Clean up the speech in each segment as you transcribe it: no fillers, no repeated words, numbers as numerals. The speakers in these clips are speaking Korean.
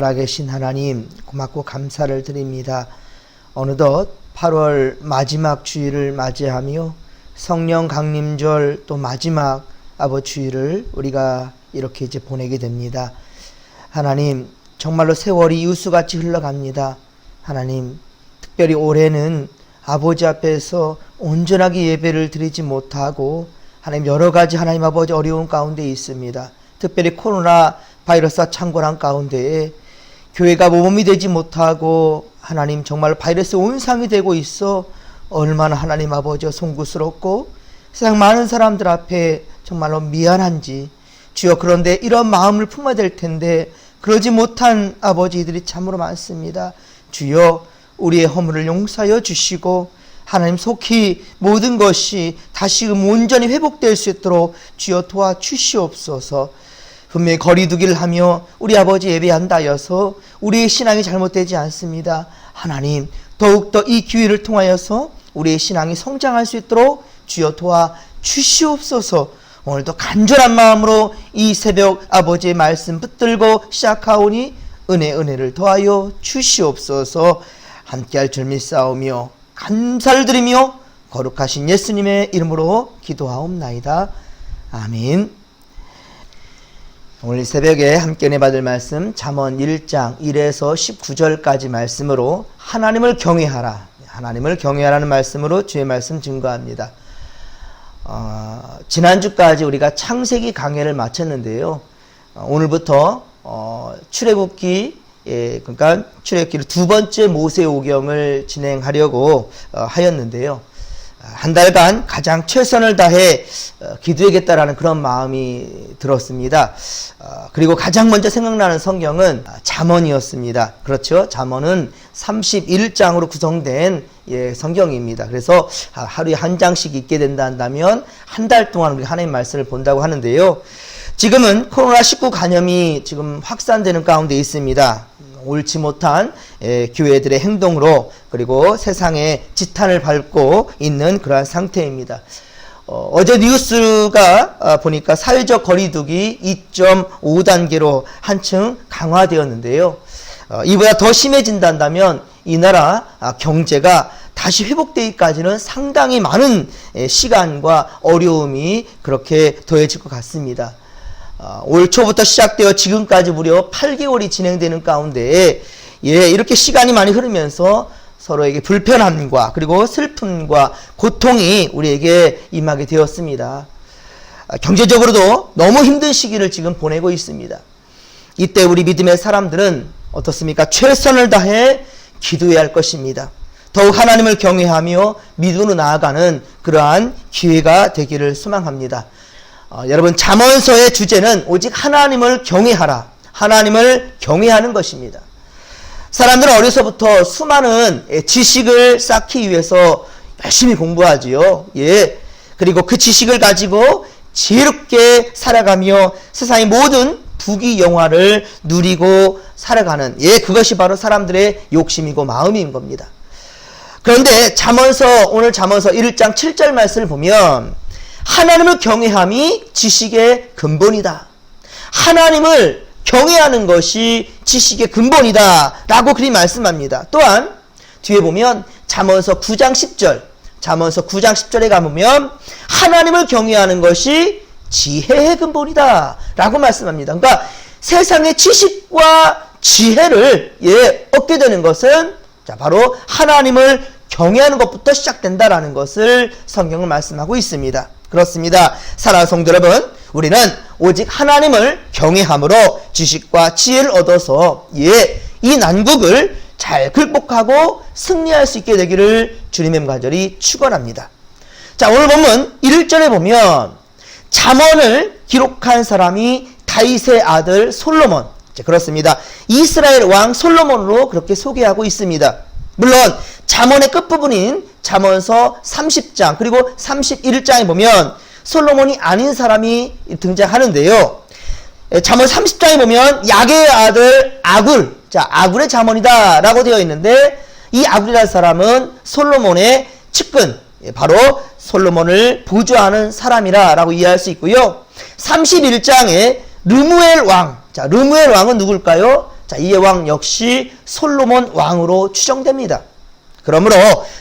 살아계신 하나님 고맙고 감사를 드립니다. 어느덧 8월 마지막 주일을 맞이하며 성령 강림절 또 마지막 아버지 주일을 우리가 이렇게 이제 보내게 됩니다. 하나님 정말로 세월이 이웃수같이 흘러갑니다. 하나님 특별히 올해는 아버지 앞에서 온전하게 예배를 드리지 못하고 하나님 여러 가지 하나님 아버지 어려운 가운데 있습니다. 특별히 코로나 바이러스와 창궐한 가운데에 교회가 모범이 되지 못하고 하나님 정말 바이러스 온상이 되고 있어 얼마나 하나님 아버지와 송구스럽고 세상 많은 사람들 앞에 정말로 미안한지 주여, 그런데 이런 마음을 품어야 될 텐데 그러지 못한 아버지들이 참으로 많습니다. 주여, 우리의 허물을 용서하여 주시고 하나님 속히 모든 것이 다시금 온전히 회복될 수 있도록 주여 도와주시옵소서. 분명히 거리두기를 하며 우리 아버지 예배한다 하여서 우리의 신앙이 잘못되지 않습니다. 하나님 더욱더 이 기회를 통하여서 우리의 신앙이 성장할 수 있도록 주여 도와주시옵소서. 오늘도 간절한 마음으로 이 새벽 아버지의 말씀 붙들고 시작하오니 은혜를 더하여 주시옵소서. 함께할 줄 믿사오며 감사를 드리며 거룩하신 예수님의 이름으로 기도하옵나이다. 아멘. 오늘 새벽에 함께 은혜 받을 말씀 잠언 1장 1에서 19절까지 말씀으로 하나님을 경외하라, 하나님을 경외하라는 말씀으로 주의 말씀 증거합니다. 지난주까지 우리가 창세기 강해를 마쳤는데요. 오늘부터 출애굽기, 그러니까 출애굽기를 두 번째 모세오경을 진행하려고 하였는데요. 한 달간 가장 최선을 다해 기도하겠다라는 그런 마음이 들었습니다. 그리고 가장 먼저 생각나는 성경은 잠언이었습니다. 그렇죠? 잠언은 31장으로 구성된 성경입니다. 그래서 하루에 한 장씩 읽게 된다 한다면 한 달 동안 우리 하나님 말씀을 본다고 하는데요. 지금은 코로나19 감염이 지금 확산되는 가운데 있습니다. 옳지 못한 교회들의 행동으로 그리고 세상의 지탄을 밟고 있는 그러한 상태입니다. 어제 뉴스가 보니까 사회적 거리두기 2.5단계로 한층 강화되었는데요. 이보다 더 심해진다면 이 나라 경제가 다시 회복되기까지는 상당히 많은 시간과 어려움이 그렇게 더해질 것 같습니다. 올 초부터 시작되어 지금까지 무려 8개월이 진행되는 가운데 이렇게 시간이 많이 흐르면서 서로에게 불편함과 그리고 슬픔과 고통이 우리에게 임하게 되었습니다. 경제적으로도 너무 힘든 시기를 지금 보내고 있습니다. 이때 우리 믿음의 사람들은 어떻습니까? 최선을 다해 기도해야 할 것입니다. 더욱 하나님을 경외하며 믿음으로 나아가는 그러한 기회가 되기를 소망합니다. 여러분, 잠언서의 주제는 오직 하나님을 경외하라, 하나님을 경외하는 것입니다. 사람들은 어려서부터 수많은 지식을 쌓기 위해서 열심히 공부하지요. 그리고 그 지식을 가지고 지혜롭게 살아가며 세상의 모든 부귀영화를 누리고 살아가는 그것이 바로 사람들의 욕심이고 마음인 겁니다. 그런데 오늘 잠언서 1장 7절 말씀을 보면 하나님을 경외함이 지식의 근본이다. 하나님을 경외하는 것이 지식의 근본이다 라고 그리 말씀합니다. 또한 뒤에 보면 잠언서 9장 10절에 가보면 하나님을 경외하는 것이 지혜의 근본이다 라고 말씀합니다. 그러니까 세상의 지식과 지혜를 얻게 되는 것은 바로 하나님을 경외하는 것부터 시작된다라는 것을 성경은 말씀하고 있습니다. 그렇습니다. 사랑하는 성도 여러분, 우리는 오직 하나님을 경외함으로 지식과 지혜를 얻어서 이 난국을 잘 극복하고 승리할 수 있게 되기를 주님의 간절히 축원합니다. 자, 오늘 본문 1절에 보면 잠언을 기록한 사람이 다윗의 아들 솔로몬, 그렇습니다. 이스라엘 왕 솔로몬으로 그렇게 소개하고 있습니다. 물론 잠언의 끝부분인 잠언서 30장 그리고 31장에 보면 솔로몬이 아닌 사람이 등장하는데요. 잠언 30장에 보면 야게의 아들 아굴, 아굴의 잠언이다 라고 되어 있는데 이 아굴이라는 사람은 솔로몬의 측근, 바로 솔로몬을 보조하는 사람이라 라고 이해할 수 있고요. 31장에 르무엘 왕, 르무엘 왕은 누굴까요? 자, 이에 왕 역시 솔로몬 왕으로 추정됩니다. 그러므로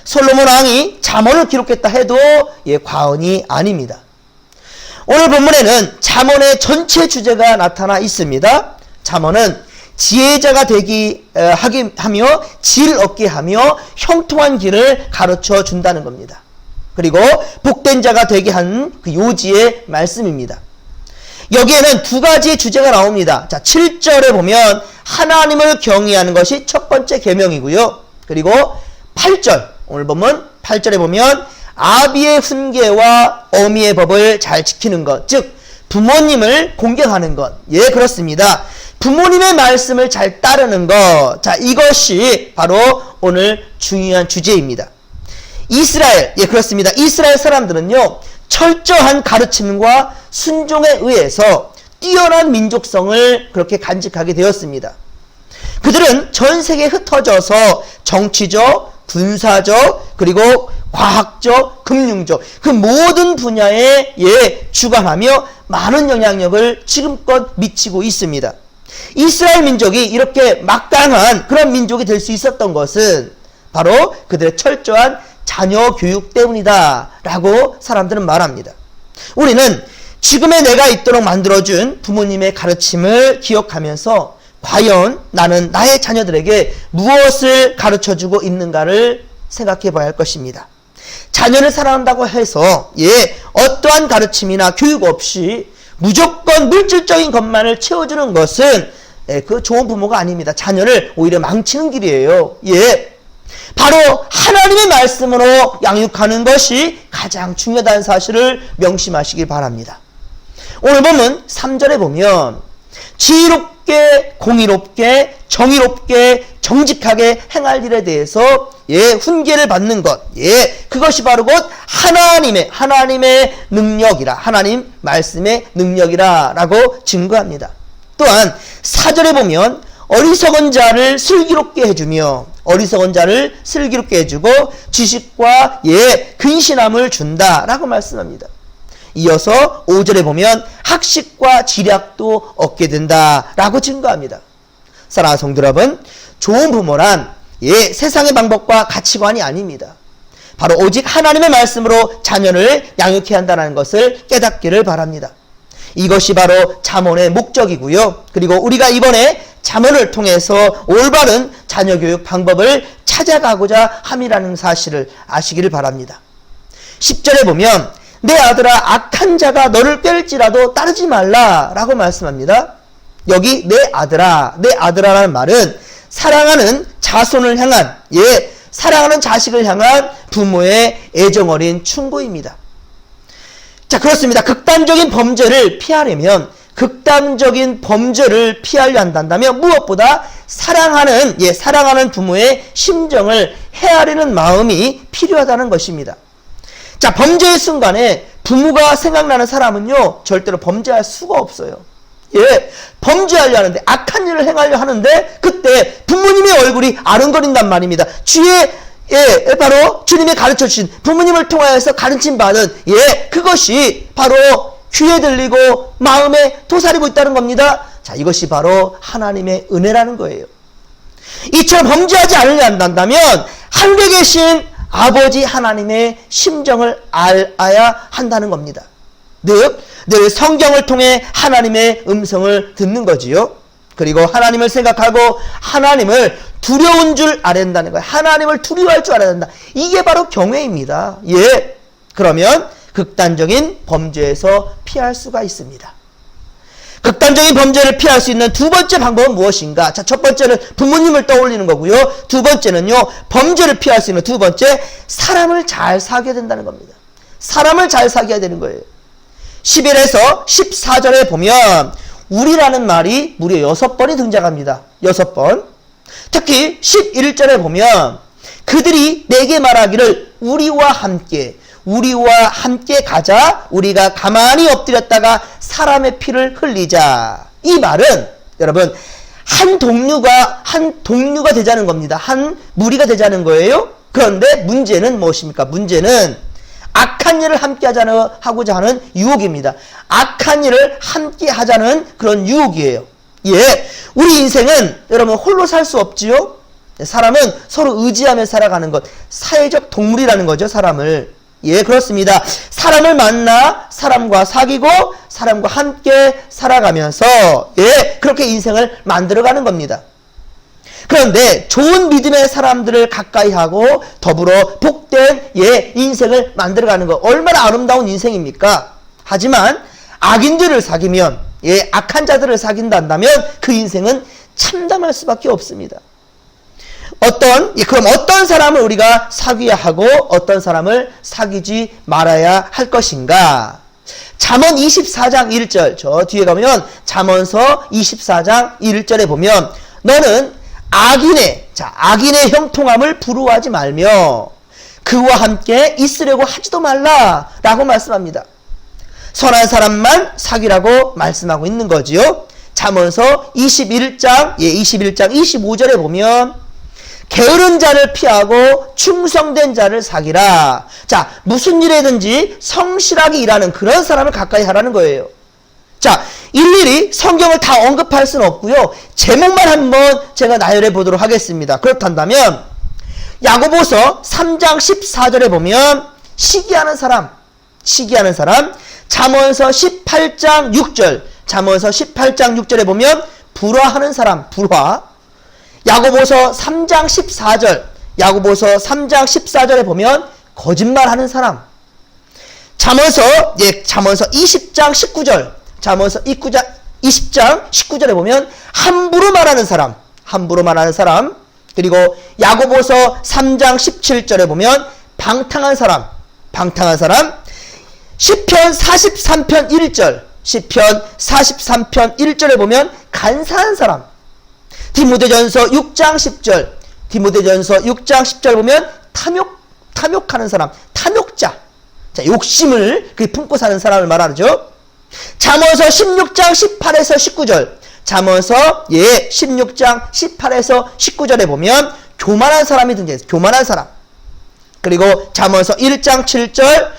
솔로몬 왕이 잠언을 기록했다 해도 과언이 아닙니다. 오늘 본문에는 잠언의 전체 주제가 나타나 있습니다. 잠언은 지혜자가 하며 질 얻게 하며 형통한 길을 가르쳐 준다는 겁니다. 그리고 복된 자가 되게 한 그 요지의 말씀입니다. 여기에는 두 가지의 주제가 나옵니다. 자, 7절에 보면 하나님을 경외하는 것이 첫 번째 계명이고요. 그리고 8절, 오늘 보면 8절에 보면 아비의 훈계와 어미의 법을 잘 지키는 것, 즉 부모님을 공경하는 것. 예, 그렇습니다. 부모님의 말씀을 잘 따르는 것. 자, 이것이 바로 오늘 중요한 주제입니다. 이스라엘, 예, 그렇습니다. 이스라엘 사람들은요, 철저한 가르침과 순종에 의해서 뛰어난 민족성을 그렇게 간직하게 되었습니다. 그들은 전 세계에 흩어져서 정치적, 군사적, 그리고 과학적, 금융적 그 모든 분야에 주관하며 많은 영향력을 지금껏 미치고 있습니다. 이스라엘 민족이 이렇게 막강한 그런 민족이 될 수 있었던 것은 바로 그들의 철저한 자녀 교육 때문이다 라고 사람들은 말합니다. 우리는 지금의 내가 있도록 만들어준 부모님의 가르침을 기억하면서 과연 나는 나의 자녀들에게 무엇을 가르쳐주고 있는가를 생각해 봐야 할 것입니다. 자녀를 사랑한다고 해서 어떠한 가르침이나 교육 없이 무조건 물질적인 것만을 채워주는 것은 그 좋은 부모가 아닙니다. 자녀를 오히려 망치는 길이에요. 바로 하나님의 말씀으로 양육하는 것이 가장 중요하다는 사실을 명심하시길 바랍니다. 오늘 보면 3절에 보면 지혜롭게, 공의롭게, 정의롭게, 정직하게 행할 일에 대해서 훈계를 받는 것, 그것이 바로 곧 하나님의 능력이라, 하나님 말씀의 능력이라 라고 증거합니다. 또한 4절에 보면 어리석은 자를 슬기롭게 해주며 어리석은 자를 슬기롭게 해주고 지식과 근신함을 준다 라고 말씀합니다. 이어서 5절에 보면 학식과 지략도 얻게 된다 라고 증거합니다. 사랑하는 성도 여러분, 좋은 부모란 세상의 방법과 가치관이 아닙니다. 바로 오직 하나님의 말씀으로 자녀를 양육해야 한다는 것을 깨닫기를 바랍니다. 이것이 바로 잠언의 목적이고요. 그리고 우리가 이번에 잠언을 통해서 올바른 자녀교육 방법을 찾아가고자 함이라는 사실을 아시기를 바랍니다. 10절에 보면 내 아들아, 악한 자가 너를 깰지라도 따르지 말라 라고 말씀합니다. 여기 내 아들아라는 말은 사랑하는 자손을 향한, 사랑하는 자식을 향한 부모의 애정어린 충고입니다. 자, 그렇습니다. 극단적인 범죄를 피하려면 한다면 무엇보다 사랑하는 부모의 심정을 헤아리는 마음이 필요하다는 것입니다. 자, 범죄의 순간에 부모가 생각나는 사람은요, 절대로 범죄할 수가 없어요. 범죄하려 하는데, 악한 일을 행하려 하는데, 그때 부모님의 얼굴이 아른거린단 말입니다. 바로 주님이 가르쳐 주신, 부모님을 통하여서 가르침 받은, 그것이 바로 귀에 들리고 마음에 도사리고 있다는 겁니다. 자, 이것이 바로 하나님의 은혜라는 거예요. 이처럼 범죄하지 않으려 한다면 하늘에 계신 아버지 하나님의 심정을 알아야 한다는 겁니다. 늘 성경을 통해 하나님의 음성을 듣는 거지요. 그리고 하나님을 생각하고 하나님을 두려운 줄 알아야 한다는 거예요. 하나님을 두려워할 줄 알아야 한다. 이게 바로 경외입니다. 그러면 극단적인 범죄에서 피할 수가 있습니다. 극단적인 범죄를 피할 수 있는 두 번째 방법은 무엇인가? 자, 첫 번째는 부모님을 떠올리는 거고요. 두 번째는요, 범죄를 피할 수 있는 두 번째, 사람을 잘 사귀어야 된다는 겁니다. 사람을 잘 사귀어야 되는 거예요. 11에서 14절에 보면 우리라는 말이 무려 6번이 등장합니다. 6번. 특히 11절에 보면 그들이 내게 말하기를 우리와 함께 가자. 우리가 가만히 엎드렸다가 사람의 피를 흘리자. 이 말은 여러분 한 동류가 되자는 겁니다. 한 무리가 되자는 거예요. 그런데 문제는 무엇입니까? 문제는 악한 일을 함께 하고자 하는 유혹입니다. 악한 일을 함께 하자는 그런 유혹이에요. 예, 우리 인생은 여러분 홀로 살 수 없지요. 사람은 서로 의지하며 살아가는 것, 사회적 동물이라는 거죠, 사람을. 예, 그렇습니다. 사람을 만나 사람과 사귀고 사람과 함께 살아가면서 예, 그렇게 인생을 만들어가는 겁니다. 그런데 좋은 믿음의 사람들을 가까이 하고 더불어 복된 예, 인생을 만들어가는 것, 얼마나 아름다운 인생입니까? 하지만 악인들을 사귀면 예, 악한 자들을 사귄다면 그 인생은 참담할 수밖에 없습니다. 그럼 어떤 사람을 우리가 사귀어야 하고 어떤 사람을 사귀지 말아야 할 것인가? 잠언 24장 1절, 저 뒤에 가면 잠언서 24장 1절에 보면 너는 악인의 형통함을 부러워하지 말며 그와 함께 있으려고 하지도 말라 라고 말씀합니다. 선한 사람만 사귀라고 말씀하고 있는 거지요. 잠언서 21장 25절에 보면 게으른 자를 피하고 충성된 자를 사귀라. 자, 무슨 일에든지 성실하게 일하는 그런 사람을 가까이 하라는 거예요. 자, 일일이 성경을 다 언급할 수는 없고요. 제목만 한번 제가 나열해 보도록 하겠습니다. 그렇단다면 야고보서 3장 14절에 보면 시기하는 사람, 잠언서 18장 6절에 보면 불화하는 사람, 야고보서 3장 14절에 보면 거짓말하는 사람, 잠언서 20장 19절에 보면 함부로 말하는 사람, 그리고 야고보서 3장 17절에 보면 방탕한 사람, 시편 43편 1절에 보면 간사한 사람, 디모데전서 6장 10절 보면 탐욕하는 사람, 탐욕자. 자, 욕심을 품고 사는 사람을 말하죠. 잠언서 16장 18에서 보면 교만한 사람이 등장해요. 교만한 사람. 그리고 잠언서 1장 7절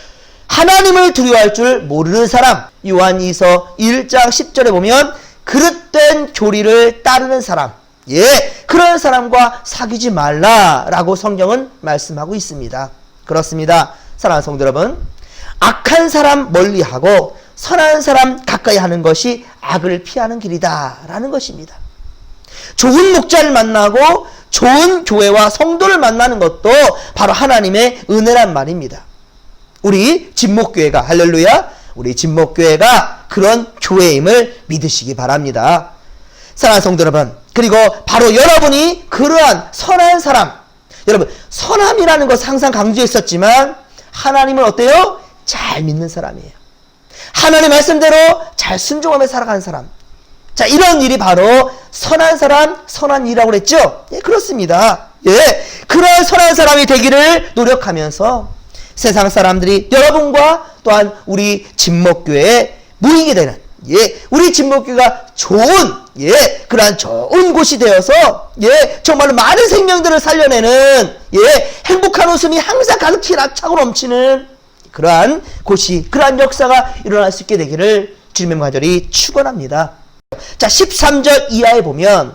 하나님을 두려워할 줄 모르는 사람. 요한이서 1장 10절에 보면 그릇된 교리를 따르는 사람. 예, 그런 사람과 사귀지 말라라고 성경은 말씀하고 있습니다. 그렇습니다. 사랑하는 성도 여러분, 악한 사람 멀리하고 선한 사람 가까이 하는 것이 악을 피하는 길이다라는 것입니다. 좋은 목자를 만나고 좋은 교회와 성도를 만나는 것도 바로 하나님의 은혜란 말입니다. 우리 진목교회가, 할렐루야, 우리 진목교회가 그런 교회임을 믿으시기 바랍니다. 사랑하는 성도 여러분, 그리고 바로 여러분이 그러한 선한 사람, 여러분 선함이라는 것을 항상 강조했었지만 하나님은 어때요? 잘 믿는 사람이에요. 하나님 말씀대로 잘 순종하며 살아가는 사람. 자, 이런 일이 바로 선한 사람, 선한 일이라고 그랬죠? 예, 그렇습니다. 예, 그런 선한 사람이 되기를 노력하면서 세상 사람들이 여러분과 또한 우리 진목교회에 모이게 되는, 예, 우리 진목교회가 좋은, 예, 그러한 좋은 곳이 되어서, 예, 정말로 많은 생명들을 살려내는, 예, 행복한 웃음이 항상 가득히 차고 넘치는 그러한 곳이, 그러한 역사가 일어날 수 있게 되기를 주님의 간절히 축원합니다. 자, 13절 이하에 보면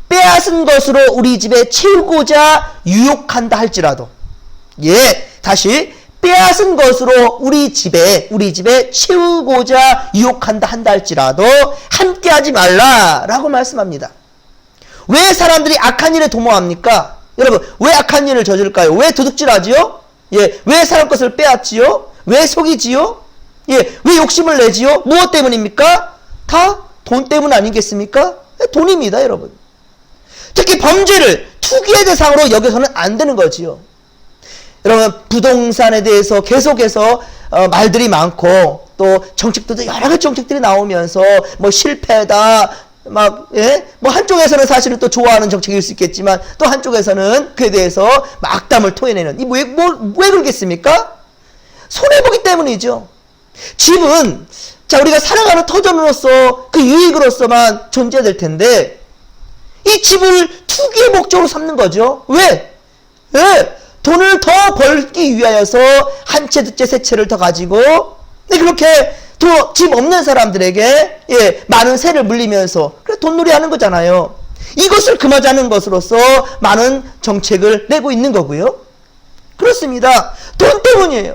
빼앗은 것으로 우리 집에 채우고자 유혹한다 할지라도, 예, 다시 빼앗은 것으로 우리 집에 채우고자 유혹한다 한다 할지라도 함께하지 말라라고 말씀합니다. 왜 사람들이 악한 일에 도모합니까? 여러분, 왜 악한 일을 저질까요? 왜 도둑질하지요? 예, 왜 사람 것을 빼앗지요? 왜 속이지요? 예, 왜 욕심을 내지요? 무엇 때문입니까? 다 돈 때문 아니겠습니까? 돈입니다, 여러분. 특히 범죄를 투기의 대상으로 여겨서는 안 되는 거지요. 여러분, 부동산에 대해서 계속해서 말들이 많고 또 정책들도 여러 가지 정책들이 나오면서 뭐 실패다, 예? 뭐 한쪽에서는 사실은 또 좋아하는 정책일 수 있겠지만 또 한쪽에서는 그에 대해서 막 악담을 토해내는, 왜 그러겠습니까? 손해보기 때문이죠. 집은, 자, 우리가 살아가는 터전으로서 그 유익으로서만 존재될 텐데 이 집을 투기의 목적으로 삼는 거죠. 왜? 왜? 돈을 더 벌기 위하여서 한 채, 두 채, 세 채를 더 가지고 그렇게 집 없는 사람들에게 많은 세를 물리면서 그래 돈놀이 하는 거잖아요. 이것을 금하자는 것으로서 많은 정책을 내고 있는 거고요. 그렇습니다. 돈 때문이에요.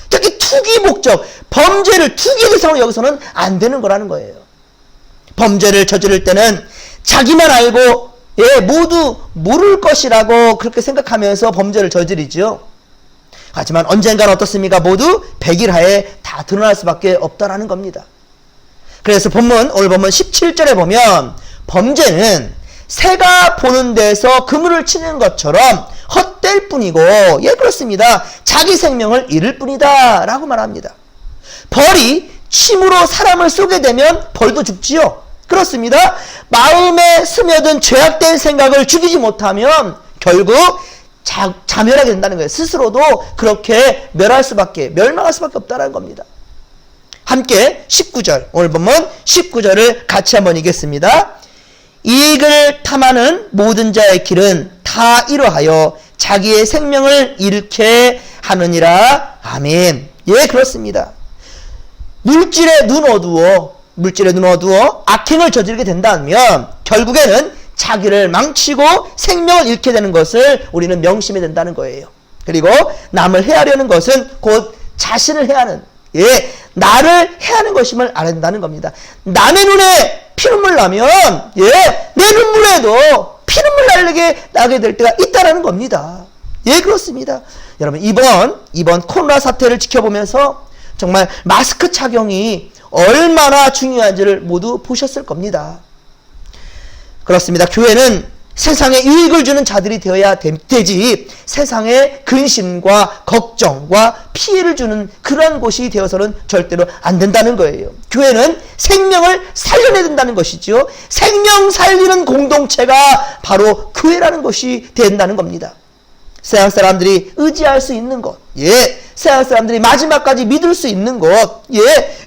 특히 투기 목적, 범죄를 투기 대상으로 여기서는 안 되는 거라는 거예요. 범죄를 저지를 때는 자기만 알고 모두 모를 것이라고 그렇게 생각하면서 범죄를 저지르죠. 하지만 언젠가는 어떻습니까? 모두 백일하에 다 드러날 수밖에 없다라는 겁니다. 그래서 오늘 본문 17절에 보면 범죄는 새가 보는 데서 그물을 치는 것처럼 헛될 뿐이고 그렇습니다. 자기 생명을 잃을 뿐이다 라고 말합니다. 벌이 침으로 사람을 쏘게 되면 벌도 죽지요. 그렇습니다. 마음에 스며든 죄악된 생각을 죽이지 못하면 결국 자멸하게 된다는 거예요. 스스로도 그렇게 멸망할 수밖에 없다는 겁니다. 함께 19절, 오늘 본문 19절을 같이 한번 읽겠습니다. 이익을 탐하는 모든 자의 길은 다 이러하여 자기의 생명을 잃게 하느니라. 아멘. 그렇습니다. 물질에 눈 어두워 악행을 저지르게 된다면 결국에는 자기를 망치고 생명을 잃게 되는 것을 우리는 명심해야 된다는 거예요. 그리고 남을 해하려는 것은 곧 자신을 해하는, 나를 해하는 것임을 알아야 된다는 겁니다. 남의 눈에 피눈물 나면 내 눈물에도 피눈물 나게 될 때가 있다라는 겁니다. 그렇습니다. 여러분 이번 코로나 사태를 지켜보면서 정말 마스크 착용이 얼마나 중요한지를 모두 보셨을 겁니다. 그렇습니다. 교회는 세상에 유익을 주는 자들이 되어야 되지 세상에 근심과 걱정과 피해를 주는 그런 곳이 되어서는 절대로 안 된다는 거예요. 교회는 생명을 살려내야 된다는 것이죠. 생명 살리는 공동체가 바로 교회라는 것이 된다는 겁니다. 세상 사람들이 의지할 수 있는 것, 세상 사람들이 마지막까지 믿을 수 있는 것,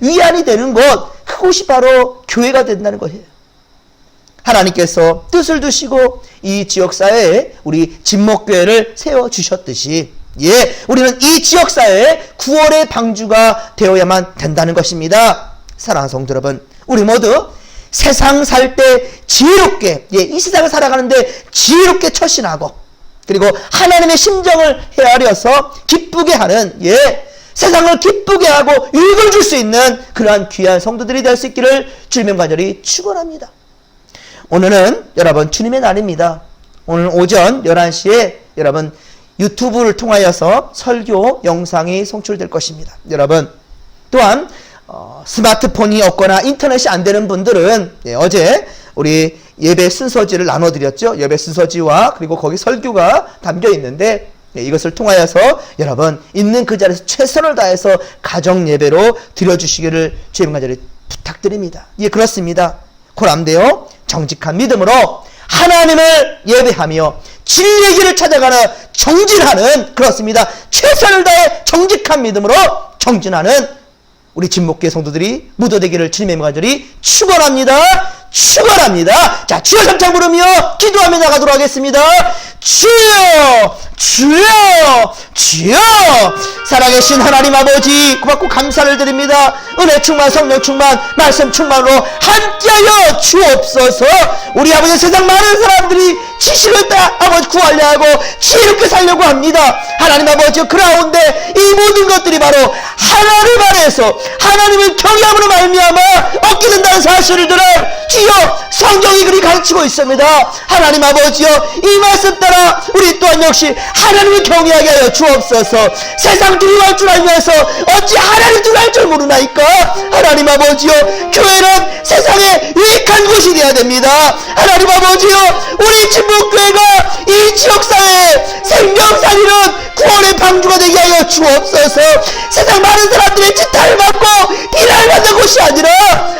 위안이 되는 것, 그곳이 바로 교회가 된다는 거예요. 하나님께서 뜻을 두시고 이 지역사회에 우리 진목교회를 세워주셨듯이 우리는 이 지역사회에 구원의 방주가 되어야만 된다는 것입니다. 사랑하는 성도 여러분, 우리 모두 세상 살 때 지혜롭게 이 세상을 살아가는데 지혜롭게 처신하고 그리고 하나님의 심정을 헤아려서 기쁘게 하는 세상을 기쁘게 하고 유익을 줄 수 있는 그러한 귀한 성도들이 될 수 있기를 주님의 간절히 축원합니다. 오늘은 여러분 주님의 날입니다. 오늘 오전 11시에 여러분 유튜브를 통하여서 설교 영상이 송출될 것입니다. 여러분 또한 스마트폰이 없거나 인터넷이 안 되는 분들은 어제 우리 예배 순서지를 나눠드렸죠. 예배 순서지와 그리고 거기 설교가 담겨 있는데 이것을 통하여서 여러분 있는 그 자리에서 최선을 다해서 가정 예배로 드려주시기를 주님 간절히 부탁드립니다. 그렇습니다. 고람되어 정직한 믿음으로 하나님을 예배하며 진리의 길을 찾아가는 정진하는 그렇습니다. 최선을 다해 정직한 믿음으로 정진하는 우리 진목교회 성도들이 묻어되기를 주님의 간절히 축원합니다. 자, 주여 삼창 부르며 기도하며 나가도록 하겠습니다. 주여 주여 주여. 살아계신 하나님 아버지 고맙고 감사를 드립니다. 은혜 충만 성령 충만 말씀 충만으로 함께하여 주옵소서. 우리 아버지 세상 많은 사람들이 지식을 다 아버지 구하려 하고 지혜롭게 살려고 합니다. 하나님 아버지 그 가운데 이 모든 것들이 바로 하나님 안에서 하나님을 경외함으로 말미암아 얻게 된다는 사실들을 주여 성경이 그리 가르치고 있습니다. 하나님 아버지여 이 말씀 따라 우리 또한 역시 하나님을 경외하게 하여 주옵소서. 세상 두려워할 줄 알면서 어찌 하나님 두려워할 줄 모르나이까. 하나님 아버지여 교회는 세상에 유익한 곳이 되어야 됩니다. 하나님 아버지여 우리 진목교회가 이 지역사회에 생명살리는 구원의 방주가 되게 하여 주옵소서. 세상 많은 사람들의 지탄을 받고 비난을 받는 곳이 아니라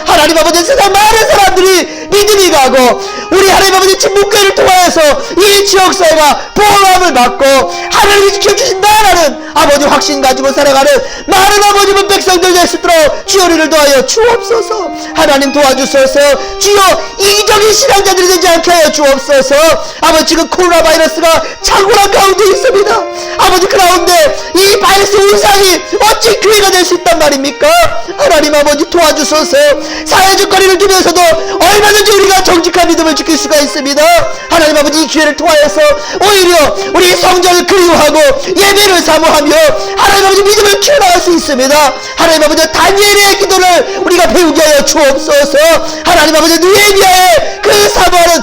하나님 아버지 세상 많은 사람들이 믿음이 가고 우리 하나님 아버지 진목교회를 통하여서 이 지역사회가 보호함을 받고 하나님이 지켜주신다라는 아버지 확신 가지고 살아가는 많은 아버지 백성들 될 수 있도록 주여 우리를 도와여 주옵소서. 하나님 도와주소서. 주여 이기적인 신앙자들이 되지 않게 하여 주옵소서. 아버지 지금 코로나 바이러스가 창궐한 가운데 있습니다. 아버지 그 가운데 이 바이러스 우상이 어찌 교회가 될 수 있단 말입니까? 하나님 아버지 도와주소서. 사회적 거리를 두면서도 얼마든지 우리가 정직한 믿음을 지킬 수가 있습니다. 하나님 아버지 이 기회를 통하여서 오히려 우리 성전을 그리워하고 예배를 사모하며 하나님 아버지 믿음을 키워나갈 수 있습니다. 하나님 아버지 다니엘의 기도를 우리가 배우게 하여 주옵소서. 하나님 아버지 느헤미야의 그 사모하는